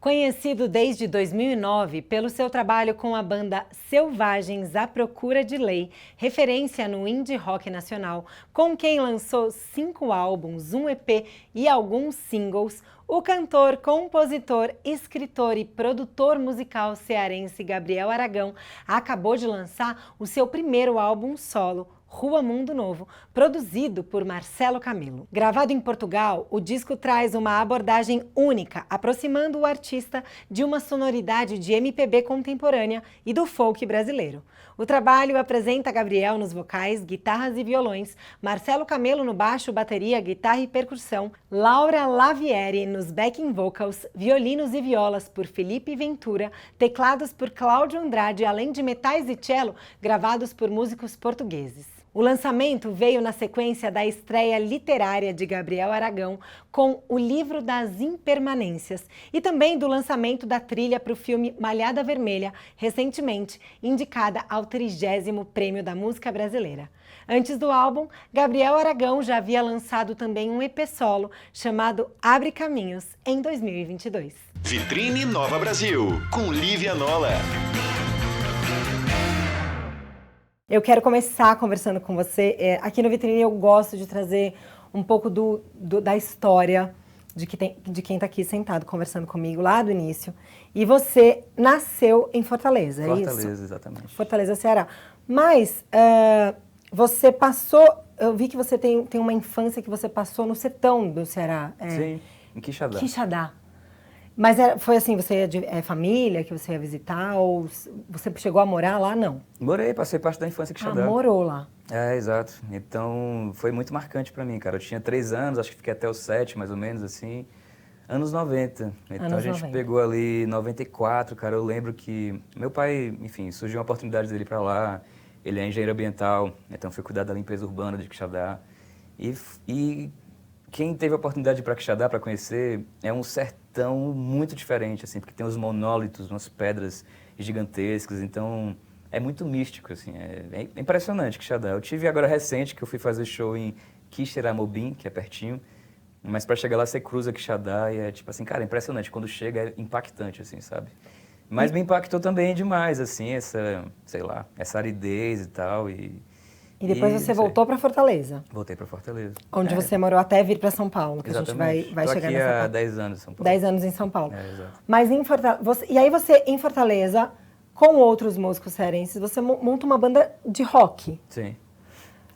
Conhecido desde 2009 pelo seu trabalho com a banda Selvagens à Procura de Lei, referência no indie rock nacional, com quem lançou 5 álbuns, um EP e alguns singles, o cantor, compositor, escritor e produtor musical cearense Gabriel Aragão acabou de lançar o seu primeiro álbum solo, Rua Mundo Novo, produzido por Marcelo Camelo. Gravado em Portugal, o disco traz uma abordagem única, aproximando o artista de uma sonoridade de MPB contemporânea e do folk brasileiro. O trabalho apresenta Gabriel nos vocais, guitarras e violões, Marcelo Camelo no baixo, bateria, guitarra e percussão, Laura Lavieri nos backing vocals, violinos e violas por Felipe Ventura, teclados por Cláudio Andrade, além de metais e cello gravados por músicos portugueses. O lançamento veio na sequência da estreia literária de Gabriel Aragão com O Livro das Impermanências e também do lançamento da trilha para o filme Malhada Vermelha, recentemente indicada ao 30º Prêmio da Música Brasileira. Antes do álbum, Gabriel Aragão já havia lançado também um EP solo chamado Abre Caminhos, em 2022. Vitrine Nova Brasil, com Lívia Nola. Eu quero começar conversando com você. Aqui no Vitrine eu gosto de trazer um pouco da história de quem está aqui sentado conversando comigo lá do início. E você nasceu em Fortaleza, é isso? Fortaleza, exatamente. Fortaleza, Ceará. Mas você passou... Eu vi que você tem uma infância que você passou no sertão do Ceará. Sim, em Quixadá. Quixadá. Mas foi assim, você é família que você ia visitar ou você chegou a morar lá? Não. Morei, passei parte da infância em Quixadá. Morou lá. É, exato. Então, foi muito marcante pra mim, cara. Eu tinha 3 anos, acho que fiquei até os 7, mais ou menos, assim. Anos 90. Então, a gente pegou ali 94, cara. Eu lembro que meu pai, enfim, surgiu uma oportunidade dele pra lá. Ele é engenheiro ambiental, então foi cuidar da limpeza urbana de Quixadá. E quem teve a oportunidade de ir para Quixadá para conhecer é um sertão muito diferente, assim, porque tem os monólitos, umas pedras gigantescas, então é muito místico, assim, é impressionante Quixadá. Eu tive agora recente que eu fui fazer show em Quixeramobim, que é pertinho, mas para chegar lá você cruza Quixadá e é tipo assim, cara, é impressionante, quando chega é impactante, assim, sabe? Mas me impactou também demais, assim, essa aridez e tal, E depois você voltou para Fortaleza? Voltei para Fortaleza. Onde você morou até vir para São Paulo, que exatamente. A gente vai Tô chegar aqui nessa há parte. 10 anos em São Paulo. 10 anos em São Paulo. Exato. Mas em Fortaleza, e aí você, em Fortaleza, com outros músicos cearenses, você monta uma banda de rock. Sim.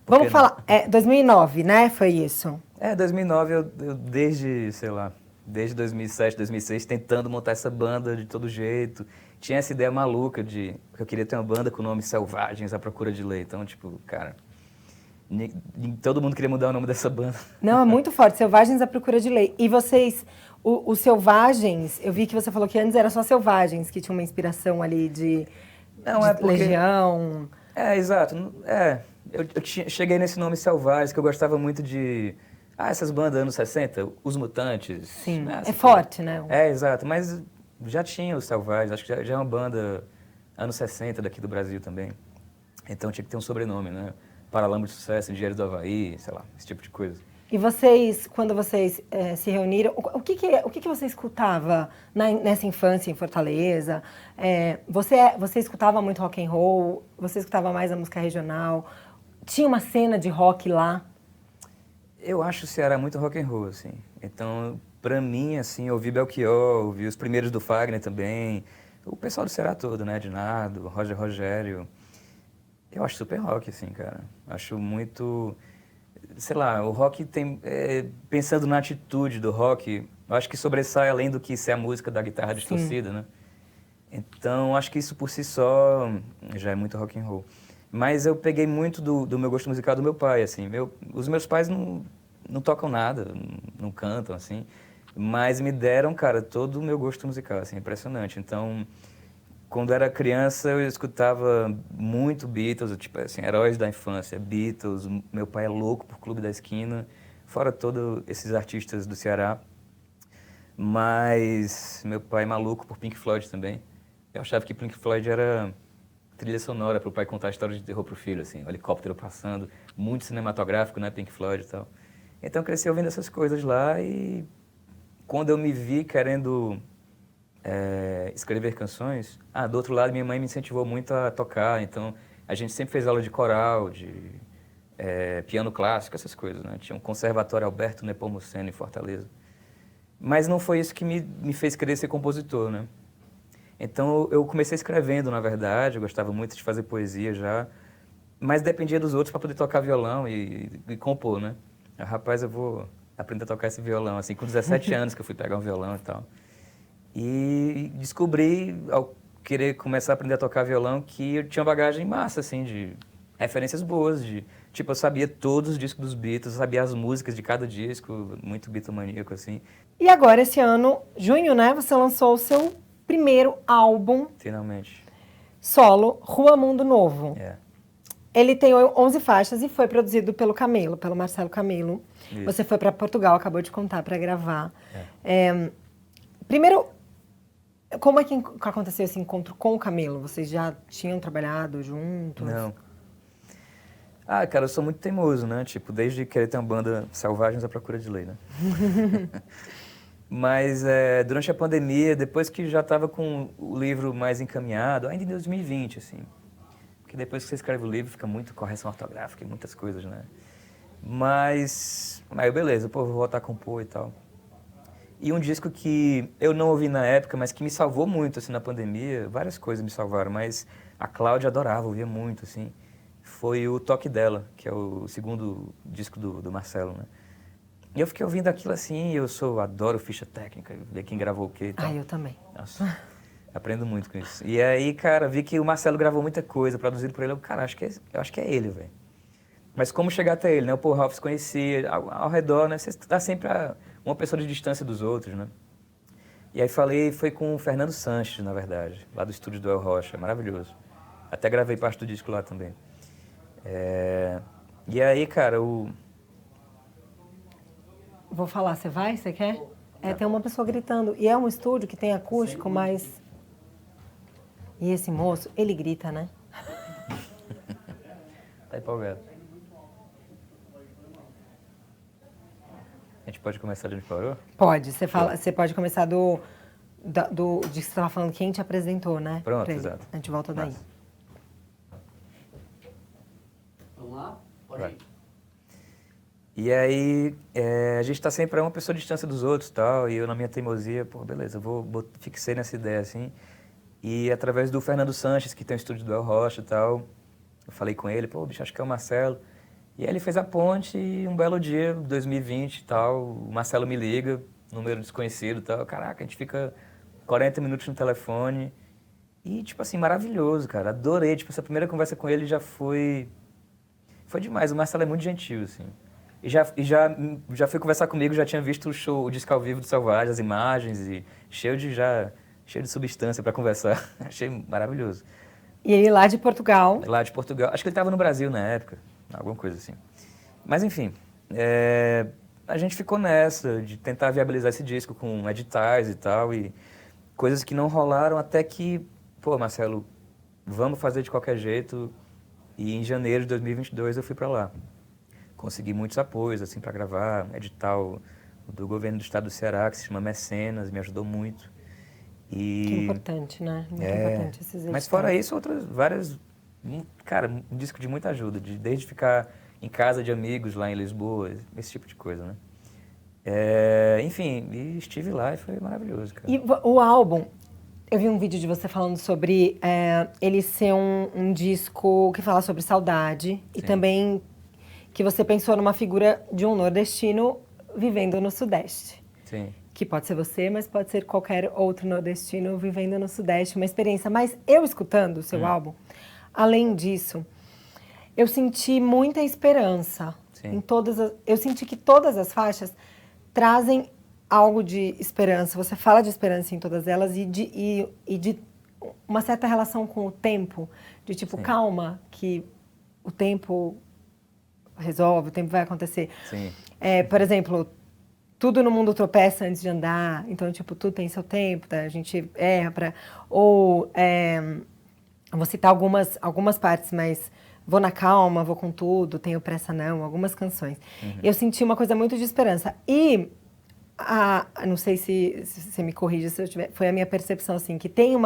Vamos falar, 2009, né? Foi isso? 2009 eu desde 2007, 2006, tentando montar essa banda de todo jeito. Tinha essa ideia maluca de que eu queria ter uma banda com o nome Selvagens à Procura de Lei. Então, tipo, cara, todo mundo queria mudar o nome dessa banda. Não, é muito forte, Selvagens à Procura de Lei. E vocês, os Selvagens, eu vi que você falou que antes era só Selvagens, que tinha uma inspiração ali de Legião. Exato. Eu cheguei nesse nome Selvagens, que eu gostava muito de... essas bandas anos 60, Os Mutantes. Sim, é forte, né? Exato, mas já tinha os Selvagens, acho que já é uma banda anos 60 daqui do Brasil também. Então tinha que ter um sobrenome, né? Paralama de Sucesso, Engenheiros do Havaí, sei lá, esse tipo de coisa. E vocês, quando vocês se reuniram, o que você escutava nessa infância em Fortaleza? Você escutava muito rock and roll? Você escutava mais a música regional? Tinha uma cena de rock lá? Eu acho o Ceará muito rock and roll, assim. Então, pra mim, assim, eu ouvi Belchior, ouvi os primeiros do Fagner também, o pessoal do Ceará todo, né? Dinardo, Roger Rogério. Eu acho super rock, assim, cara. Acho muito... Sei lá, o rock tem... pensando na atitude do rock, eu acho que sobressai além do que ser a música da guitarra distorcida, né? Então, acho que isso por si só já é muito rock and roll. Mas eu peguei muito do meu gosto musical do meu pai, assim. Os meus pais não tocam nada, não cantam, assim. Mas me deram, cara, todo o meu gosto musical, assim, impressionante. Então, quando era criança, eu escutava muito Beatles, tipo assim, heróis da infância, Beatles. Meu pai é louco por Clube da Esquina, fora todos esses artistas do Ceará. Mas meu pai é maluco por Pink Floyd também. Eu achava que Pink Floyd era trilha sonora para o pai contar a história de terror pro filho, assim, o helicóptero passando, muito cinematográfico, né, Pink Floyd e tal. Então, eu cresci ouvindo essas coisas lá e quando eu me vi querendo escrever canções, do outro lado, minha mãe me incentivou muito a tocar, então a gente sempre fez aula de coral, de piano clássico, essas coisas, né? Tinha um conservatório Alberto Nepomuceno em Fortaleza. Mas não foi isso que me fez querer ser compositor, né? Então eu comecei escrevendo, na verdade, eu gostava muito de fazer poesia já, mas dependia dos outros para poder tocar violão e compor, né? Rapaz, eu vou aprender a tocar esse violão, assim, com 17 anos que eu fui pegar um violão e tal. E descobri, ao querer começar a aprender a tocar violão, que eu tinha uma bagagem massa, assim, de referências boas, tipo, eu sabia todos os discos dos Beatles, eu sabia as músicas de cada disco, muito bitomaníaco, assim. E agora, esse ano, junho, né, você lançou o seu primeiro álbum Finalmente. solo, Rua Mundo Novo. É. Ele tem 11 faixas e foi produzido pelo Camelo, pelo Marcelo Camelo. Isso. Você foi para Portugal, acabou de contar, para gravar. Primeiro, como é que aconteceu esse encontro com o Camelo? Vocês já tinham trabalhado juntos? Não. Cara, eu sou muito teimoso, né? Tipo, desde querer ter uma banda Selvagens à Procura de Lei, né? Mas durante a pandemia, depois que já estava com o livro mais encaminhado, ainda em 2020, assim. Porque depois que você escreve o livro, fica muito correção ortográfica e muitas coisas, né? Mas aí beleza, pô, vou voltar a compor e tal. E um disco que eu não ouvi na época, mas que me salvou muito, assim, na pandemia, várias coisas me salvaram, mas a Cláudia adorava, ouvia muito, assim, foi o Toque Dela, que é o segundo disco do Marcelo, né? E eu fiquei ouvindo aquilo assim, adoro ficha técnica, ver quem gravou o quê e tal. Eu também. Nossa, aprendo muito com isso. E aí, cara, vi que o Marcelo gravou muita coisa, produzido por ele, eu acho que é ele, velho. Mas como chegar até ele, né? O Paul Ralph se conhecia, ao redor, né? Você está sempre a uma pessoa de distância dos outros, né? E aí foi com o Fernando Sanches, na verdade, lá do estúdio do El Rocha, maravilhoso. Até gravei parte do disco lá também. E aí, cara, Vou falar, você vai? Você quer? Tem uma pessoa gritando. E é um estúdio que tem acústico, mas... E esse moço, ele grita, né? Tá empolgado. A gente pode começar de onde parou? Pode. Você pode começar de que você estava falando, quem te apresentou, né? Pronto, exato. A gente volta daí. Massa. Vamos lá? Pode ir. E aí, a gente tá sempre a uma pessoa de distância dos outros e tal, e eu na minha teimosia, pô, beleza, fixei nessa ideia, assim. E através do Fernando Sanches, que tem o estúdio do El Rocha e tal, eu falei com ele, pô, bicho, acho que é o Marcelo. E aí ele fez a ponte e um belo dia, 2020 e tal, o Marcelo me liga, número desconhecido e tal, caraca, a gente fica 40 minutos no telefone. E, tipo assim, maravilhoso, cara, adorei, tipo, essa primeira conversa com ele já foi demais, o Marcelo é muito gentil, assim. E já foi conversar comigo, já tinha visto o disco ao vivo do Selvagem, as imagens, e cheio de substância para conversar. Achei maravilhoso. E ele lá de Portugal? Lá de Portugal. Acho que ele estava no Brasil na época, alguma coisa assim. Mas, enfim, a gente ficou nessa, de tentar viabilizar esse disco com editais e tal, e coisas que não rolaram até que, pô, Marcelo, vamos fazer de qualquer jeito. E em janeiro de 2022 eu fui para lá. Consegui muitos apoios, assim, para gravar, edital do governo do estado do Ceará, que se chama Mecenas, me ajudou muito. Que importante, né? Muito importante esses editais. Mas fora isso, outras várias... Cara, um disco de muita ajuda, desde ficar em casa de amigos lá em Lisboa, esse tipo de coisa, né? Enfim, e estive lá e foi maravilhoso, cara. E o álbum, eu vi um vídeo de você falando sobre ele ser um disco que fala sobre saudade. Sim. E também que você pensou numa figura de um nordestino vivendo no Sudeste. Sim. Que pode ser você, mas pode ser qualquer outro nordestino vivendo no Sudeste, uma experiência. Mas eu escutando o seu álbum, além disso, eu senti muita esperança. Sim. Eu senti que todas as faixas trazem algo de esperança. Você fala de esperança em todas elas e de uma certa relação com o tempo, de tipo, sim, calma, que o tempo resolve, o tempo vai acontecer. Sim. Por exemplo, tudo no mundo tropeça antes de andar, então, tipo, tudo tem seu tempo, tá? A gente erra pra... Ou, vou citar algumas partes, mas vou na calma, vou com tudo, tenho pressa não, algumas canções. Uhum. Eu senti uma coisa muito de esperança. E não sei se você me corrige se eu tiver, foi a minha percepção, assim, que tem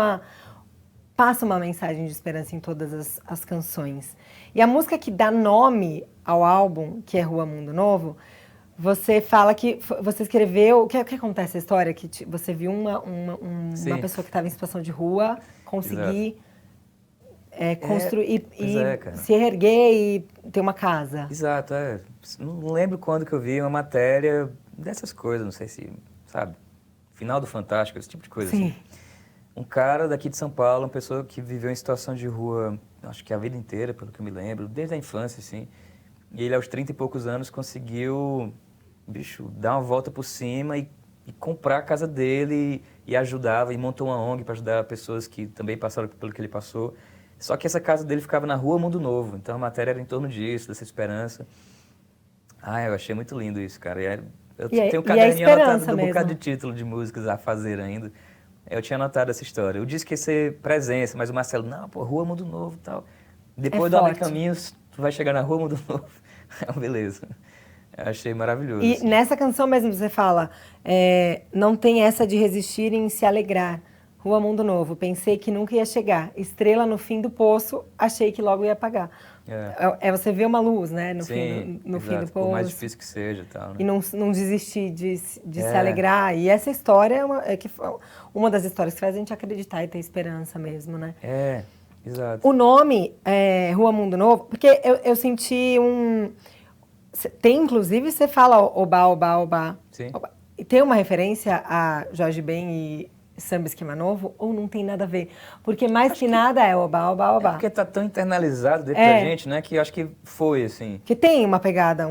passa uma mensagem de esperança em todas as canções. E a música que dá nome ao álbum, que é Rua Mundo Novo, você fala que você escreveu... O que acontece a história? Que você viu uma pessoa que estava em situação de rua conseguir construir se erguer e ter uma casa. Exato, Não lembro quando que eu vi uma matéria dessas coisas, não sei se, sabe, final do Fantástico, esse tipo de coisa. Sim. Assim. Um cara daqui de São Paulo, uma pessoa que viveu em situação de rua, acho que a vida inteira, pelo que eu me lembro, desde a infância, assim. E ele, aos 30 e poucos anos, conseguiu, dar uma volta por cima e comprar a casa dele e ajudava, e montou uma ONG para ajudar pessoas que também passaram pelo que ele passou. Só que essa casa dele ficava na Rua Mundo Novo, então a matéria era em torno disso, dessa esperança. Eu achei muito lindo isso, cara. Eu tenho um caderninho anotado de um bocado de título de músicas a fazer ainda. Eu tinha anotado essa história. Eu disse que ia ser presença, mas o Marcelo, não, pô, Rua Mundo Novo e tal. Depois do Além Caminhos, tu vai chegar na Rua Mundo Novo. Beleza. Eu achei maravilhoso. E assim. nessa canção mesmo você fala, não tem essa de resistir em se alegrar. Rua Mundo Novo, pensei que nunca ia chegar. Estrela no fim do poço, achei que logo ia apagar. Você vê uma luz, né? No fim do poço. Por mais difícil que seja e tal. Né? E não desistir de se alegrar. E essa história é uma das histórias que faz a gente acreditar e ter esperança mesmo, né? Exato. O nome, Rua Mundo Novo, porque eu senti Tem, inclusive, você fala Oba, Oba, Oba. Sim. Oba. E tem uma referência a Jorge Ben e Samba Esquema Novo, ou não tem nada a ver? Porque mais que nada é Oba, Oba, Oba. Porque tá tão internalizado dentro da gente, né? Que eu acho que foi, assim. Que tem uma pegada.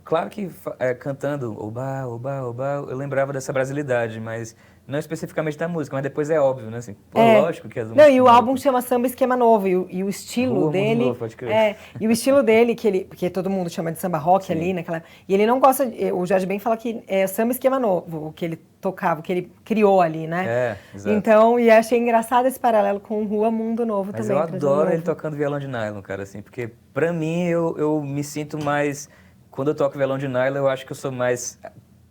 Claro que cantando Oba, Oba, Oba, eu lembrava dessa brasilidade, mas não especificamente da música, mas depois é óbvio, né? Assim, lógico que é do Não, e o álbum chama Samba Esquema Novo, e o estilo Rua dele... Mundo Novo, pode crer. E o estilo dele, porque todo mundo chama de samba rock ali, naquela... E ele não gosta... O Jorge Ben fala que é Samba Esquema Novo, o que ele tocava, o que ele criou ali, né? Exato. Então, e achei engraçado esse paralelo com Rua Mundo Novo mas também. Mas eu adoro ele tocando violão de nylon, cara, assim, porque pra mim eu me sinto mais... Quando eu toco violão de nylon, eu acho que eu sou mais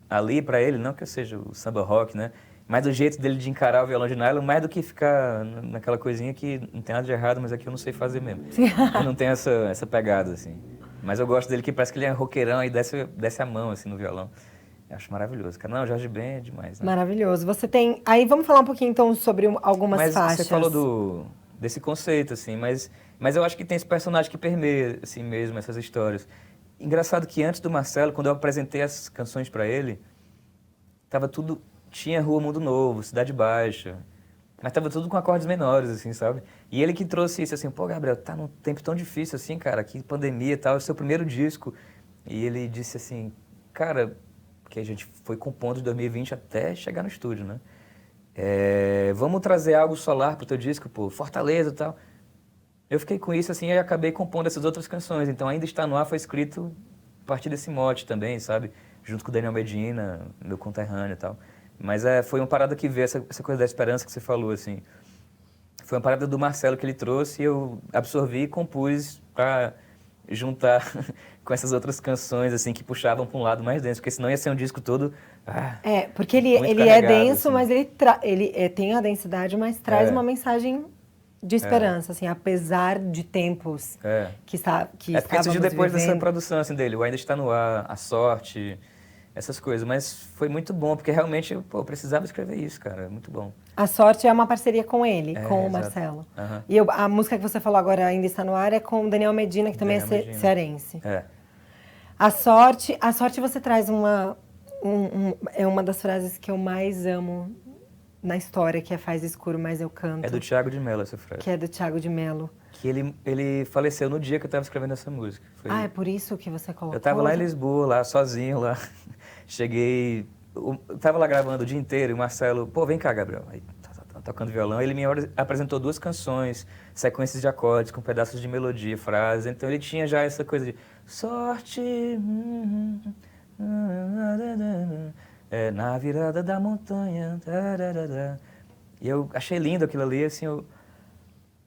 ali pra ele, não que eu seja o samba rock, né? Mas o jeito dele de encarar o violão de nylon, mais do que ficar naquela coisinha que não tem nada de errado, mas aqui eu não sei fazer mesmo. Eu não tenho essa pegada, assim. Mas eu gosto dele que parece que ele é roqueirão e desce a mão, assim, no violão. Eu acho maravilhoso. Cara, não, Jorge Ben é demais. Né? Maravilhoso. Você tem... Aí vamos falar um pouquinho, então, sobre algumas faixas. Mas você falou desse conceito, assim, mas eu acho que tem esse personagem que permeia, assim mesmo, essas histórias. Engraçado que antes do Marcelo, quando eu apresentei as canções pra ele, tava tudo... Tinha Rua Mundo Novo, Cidade Baixa, mas tava tudo com acordes menores, assim, sabe? E ele que trouxe isso, assim, pô, Gabriel, tá num tempo tão difícil assim, cara, que pandemia e tal, é o seu primeiro disco. E ele disse assim, cara, que a gente foi compondo de 2020 até chegar no estúdio, né? Vamos trazer algo solar pro teu disco, pô, Fortaleza e tal. Eu fiquei com isso, assim, e acabei compondo essas outras canções. Então, Ainda Está No Ar foi escrito a partir desse mote também, sabe? Junto com o Daniel Medina, meu conterrâneo e tal. Mas foi uma parada que veio, essa coisa da esperança que você falou, assim. Foi uma parada do Marcelo que ele trouxe e eu absorvi e compus pra juntar com essas outras canções, assim, que puxavam pra um lado mais denso, porque senão ia ser um disco todo... porque ele é denso, assim. Mas ele tem a densidade, mas traz uma mensagem de esperança, assim, apesar de tempos que porque surgiu depois vivendo. dessa produção, assim, dele. O Ainda Está No Ar, A Sorte... essas coisas, mas foi muito bom, porque realmente eu precisava escrever isso, cara, muito bom. A Sorte é uma parceria com ele, com o Marcelo. Uhum. E a música que você falou agora, Ainda Está No Ar, é com o Daniel Medina, que também é cearense. A Sorte você traz é uma das frases que eu mais amo na história, que é Faz Escuro, Mas Eu Canto. É do Thiago de Mello essa frase. Que é do Thiago de Mello. Que ele faleceu no dia que eu estava escrevendo essa música. É por isso que você colocou? Eu estava lá em Lisboa, lá sozinho, lá. Cheguei, eu tava lá gravando o dia inteiro e o Marcelo, pô, vem cá, Gabriel. Aí, tocando violão, ele me apresentou 2 canções, sequências de acordes com pedaços de melodia, frases. Então ele tinha já essa coisa de sorte, na virada da montanha. E eu achei lindo aquilo ali, assim,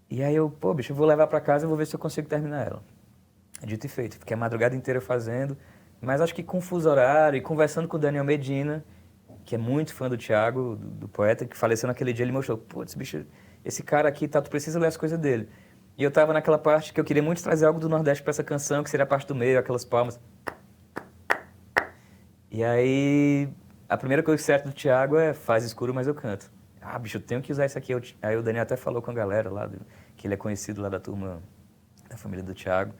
e aí pô, bicho, eu vou levar pra casa e vou ver se eu consigo terminar ela. Dito e feito, fiquei a madrugada inteira fazendo, mas acho que com fuso horário e conversando com o Daniel Medina, que é muito fã do Thiago, do poeta, que faleceu naquele dia, ele mostrou, putz, bicho, esse cara aqui, tá, tu precisa ler as coisas dele. E eu tava naquela parte que eu queria muito trazer algo do Nordeste pra essa canção, que seria a parte do meio, aquelas palmas. E aí, a primeira coisa certa do Thiago é faz escuro, mas eu canto. Ah, bicho, eu tenho que usar isso aqui. Aí o Daniel até falou com a galera lá, que ele é conhecido lá da turma, da família do Thiago.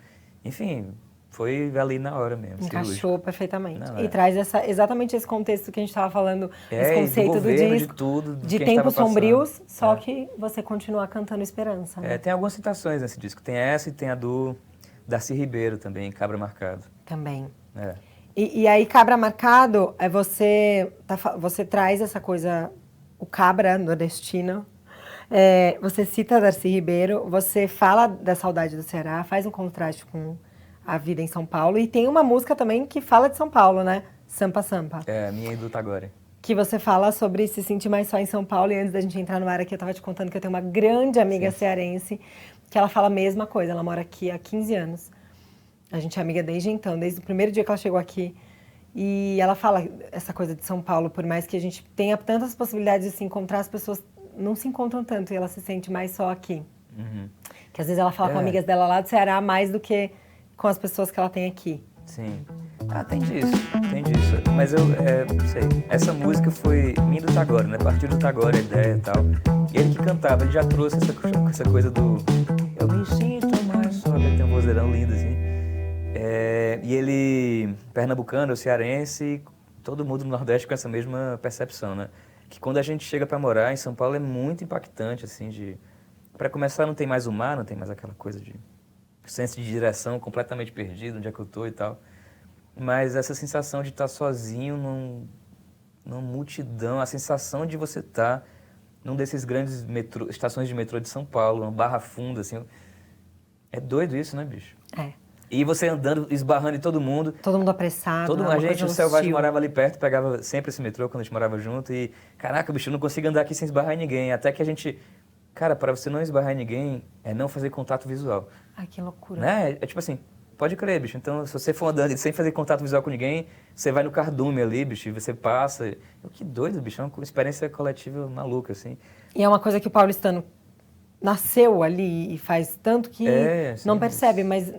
Enfim, foi ali na hora mesmo. Encaixou cirúrgico. perfeitamente. Não, E traz exatamente esse contexto que a gente estava falando, esse conceito do governo, disco. de tudo, De que a gente tempos tava sombrios, passando. só que você continua cantando esperança. Né? Tem algumas citações nesse disco. Tem essa e tem a do Darcy Ribeiro também, Cabra Marcado. Também. É. E aí, Cabra Marcado, você traz essa coisa, o cabra nordestino, você cita Darcy Ribeiro, você fala da saudade do Ceará, faz um contraste com a vida em São Paulo, e tem uma música também que fala de São Paulo, né? Sampa Sampa. Minha e do Tagore. Que você fala sobre se sentir mais só em São Paulo, e antes da gente entrar no ar aqui, eu estava te contando que eu tenho uma grande amiga cearense, que ela fala a mesma coisa, ela mora aqui há 15 anos. A gente é amiga desde então, desde o primeiro dia que ela chegou aqui. E ela fala essa coisa de São Paulo, por mais que a gente tenha tantas possibilidades de se encontrar, as pessoas não se encontram tanto e ela se sente mais só aqui. Uhum. Que às vezes ela fala com amigas dela lá do Ceará mais do que com as pessoas que ela tem aqui. Sim. Tem disso. Mas não sei, essa música foi minha do Tagore, né? Partiu do Tagore a ideia e tal. E ele que cantava, ele já trouxe essa coisa do eu me sinto mais só, ele tem um vozeirão lindo assim. E ele, pernambucano, cearense, todo mundo no Nordeste com essa mesma percepção, né? Que quando a gente chega para morar em São Paulo é muito impactante, assim, para começar não tem mais o mar, não tem mais aquela coisa de senso de direção completamente perdido, onde é que eu tô e tal. Mas essa sensação de estar sozinho numa multidão, a sensação de você estar num desses grandes estações de metrô de São Paulo, uma Barra Funda, assim. É doido isso, né, bicho? E você andando, esbarrando em todo mundo. Todo mundo apressado. A gente, o Selvagem, morava ali perto, pegava sempre esse metrô quando a gente morava junto. E, caraca, bicho, eu não consigo andar aqui sem esbarrar em ninguém. Até que a gente... Cara, para você não esbarrar em ninguém, é não fazer contato visual. Ai, que loucura. Né? É tipo assim, pode crer, bicho. Então, se você for andando sem fazer contato visual com ninguém, você vai no cardume ali, bicho, e você passa. Que doido, bicho. É uma experiência coletiva maluca, assim. E é uma coisa que o paulistano nasceu ali e faz tanto que não percebe, mas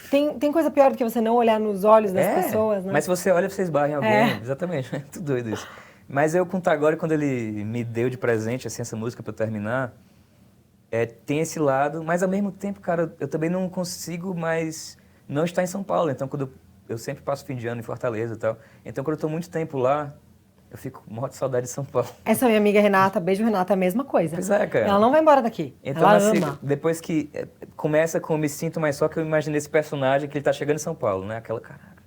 tem coisa pior do que você não olhar nos olhos das pessoas, né? Mas se você olha, você esbarra em alguém. Exatamente. É tudo doido isso. Mas eu com o Tagore, quando ele me deu de presente assim, essa música para eu terminar, tem esse lado, mas ao mesmo tempo, cara, eu também não consigo mais não estar em São Paulo. Então, quando eu sempre passo fim de ano em Fortaleza e tal. Então, quando eu estou muito tempo lá, eu fico morto de saudade de São Paulo. Essa minha amiga Renata, beijo Renata, é a mesma coisa. Pois é, cara. Ela não vai embora daqui. Então, ela assim, ama. depois que começa com Me Sinto Mais Só, que eu imaginei esse personagem que ele tá chegando em São Paulo, né? Aquela, caraca,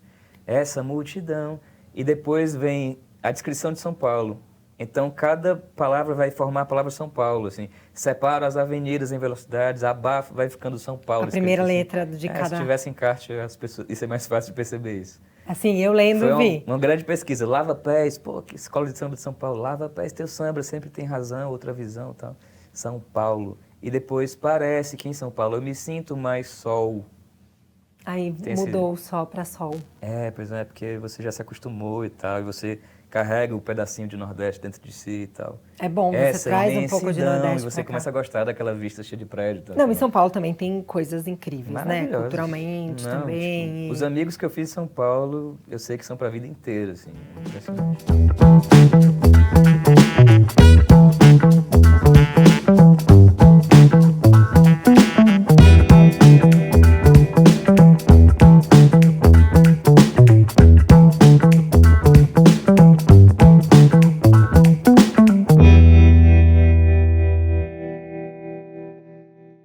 essa multidão. E depois vem a descrição de São Paulo. Então, cada palavra vai formar a palavra São Paulo, assim. Separa as avenidas em velocidades, abafa, vai ficando São Paulo. A primeira assim. letra de cada... Se tivesse encarte, as pessoas... Isso é mais fácil de perceber isso. Assim, eu lendo, vi. Uma grande pesquisa. Lava Pés, pô, que escola de samba de São Paulo. Lava Pés, teu samba sempre tem razão, outra visão e tal. São Paulo. E depois parece que em São Paulo eu me sinto mais sol. Aí mudou o sol para sol. Pois é, porque você já se acostumou e tal, e você carrega o pedacinho de Nordeste dentro de si e tal. É bom, você traz um pouco de Nordeste e você começa a gostar daquela vista cheia de prédio. Tá, não, em São Paulo também tem coisas incríveis, né? Culturalmente não, também. Tipo, os amigos que eu fiz em São Paulo, eu sei que são pra vida inteira, assim.